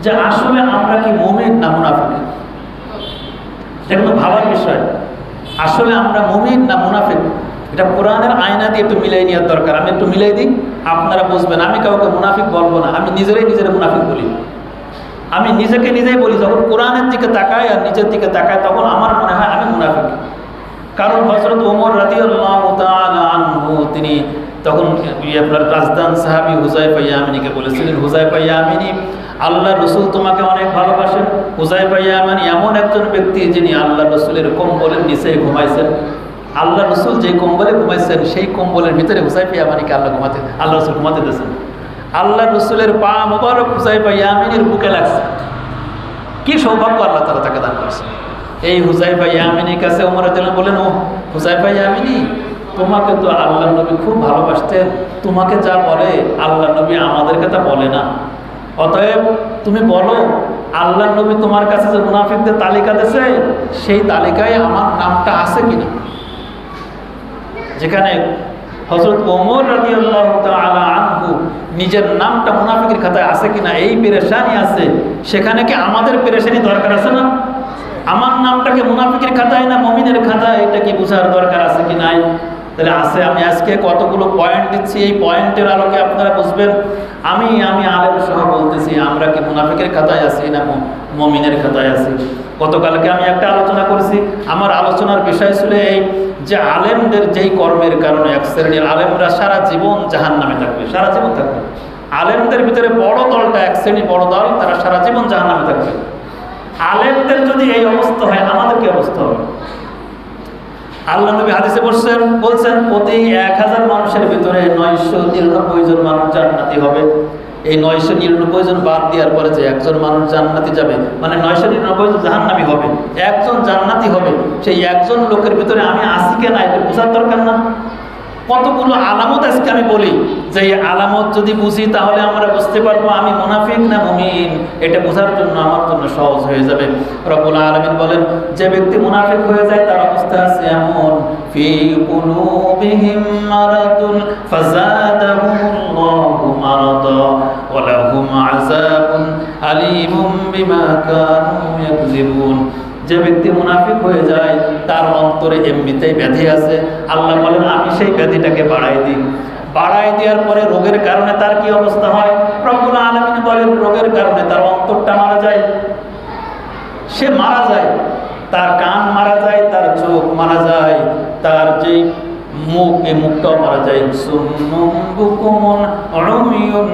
যে আসলে আমরা কি মুমিন না মুনাফিক। এটা কিন্তু ভাবার বিষয়, আসলে আমরা মুমিন না মুনাফিক। এটা কোরআনের আয়না দিয়ে একটু মিলাই নেওয়ার দরকার। আমি একটু মিলাই দিই, আপনারা বুঝবেন। আমি কাউকে মুনাফিক বলবো না, আমি নিজেরাই মুনাফিক বলি। আমি নিজেকে নিজেই বলি, যখন কোরআনের দিকে তাকাই আর নিজের দিকে তাকাই তখন আমার মনে হয় আমি মুনাফিক। কারণ হযরত ওমর রাদিয়াল্লাহু তাআলা আনহু তিনি তখন আপনার রাজদান সাহাবী হুযায়ফা ইয়ামানিকে বলেছিলেন, হুযায়ফা ইয়ামানি, আল্লাহ রসুল তোমাকে অনেক ভালোবাসেন। হুযায়ফা ইয়ামানি এমন একজন ব্যক্তি যিনি আল্লাহ রসুলের কম্বলের নিচে ঘুমাইছেন। আল্লাহ রসুল যে কম্বলে ঘুমাইছেন সেই কম্বলের ভিতরে হুযায়ফা ইয়ামানিকে আল্লাহ রসুল ঘুমাতে দিয়েছেন। আল্লাহ রসুলের পা মোবারক হুযায়ফা ইয়ামানির বুকে লাগছে। কি সৌভাগ্য আল্লাহ তাআলা তাকে দান করেছেন। এই হুযায়ফা ইয়ামানির কাছে ওমর রাদিয়াল্লাহু বলেন, ও হুযায়ফা ইয়ামানি, তোমাকে তো আল্লাহ নবী খুব ভালোবাসতেন, তোমাকে যা বলে আল্লাহ নবী আমাদেরকে তা বলে না। অতএব তুমি বলো, আল্লাহ নবী তোমার কাছে যে মুনাফিকদের তালিকা দিয়েছে সেই তালিকায় আমার নামটা আছে কিনা। যেখানে হযরত ওমর রাদিয়াল্লাহু তাআলা আনহু নিজের নামটা মুনাফিকের খাতায় আছে কিনা এই পেরেশানি আছে, সেখানে কি আমাদের পেরেশানি দরকার আছে না? আমার নামটাকে মুনাফিকের খাতায় না মুমিনের খাতায়, এটা কি বোঝার দরকার আছে কি নাই? তাহলে আছে। আমি আজকে কতগুলো পয়েন্ট দিচ্ছি, এই পয়েন্টের আলোকে আপনারা বুঝবেন। আমি আলেম সহ বলতেছি, আমরা কি মুনাফিকের খাতায় আছি না মুমিনের খাতায় আছি। গতকালকে আমি একটা আলোচনা করেছি, আমার আলোচনার বিষয় ছিল এই যে আলেমদের যেই কর্মের কারণে এক শ্রেণীর আলেমরা সারা জীবন জাহান্নামে থাকবে, সারা জীবন থাকবে। আলেমদের ভিতরে বড় দলটা, এক শ্রেণী বড় দল, তারা সারা জীবন জাহান্নামে থাকবে। আলেমদের যদি এই অবস্থা হয়, আমাদের কি অবস্থা হবে? আল্লাহ নবী হাদিসে বলছেন প্রতি 1000 মানুষের ভিতরে 999 জন মানুষ জান্নাতি হবে। এই 999 জন বাদ দেওয়ার পরে যে একজন মানুষ জান্নাতি যাবে, মানে 999 জন জাহান্নামী হবে, একজন জান্নাতি হবে। সেই একজন লোকের ভিতরে আমি আছি কিনা এটা বোঝার দরকার না? কতগুলো আলামত আজকে আমি বলি, যে এই আলামত যদি বুঝি তাহলে আমরা বুঝতে পারবো আমি মুনাফিক না মুমিন। এটা বোঝার জন্য আমার জন্য সহজ হয়ে যাবে। রব্বুল আলামিন বলেন, যে ব্যক্তি মুনাফিক হয়ে যায় তার অবস্থা আছে এমন, ফি কুলুবিহিম মারাদুন ফাযাদাহুমুল্লাহু মারাদা ওয়া লাহুম আযাবুন আলীমুম বিমা কানু ইয়াকযিবুন। যে ব্যক্তি মুনাফিক হয়ে যায় তার অন্তরে এমনিতেই ব্যাধি আছে। আল্লাহ বলেন আমি সেই ব্যাধিটাকে বাড়াই দিই। বাড়াই দেওয়ার পরে রোগের কারণে তার কি অবস্থা হয়? রব্বুল আলামিন বলেন রোগের কারণে তার অন্তরটা মারা যায়, সে মারা যায়, তার কান মারা যায়, তার চোখ মারা যায়, তার যেই মুখ, এই মুখটাও মারা যায়। সুন্নুম বুকুমুন উমিয়ুন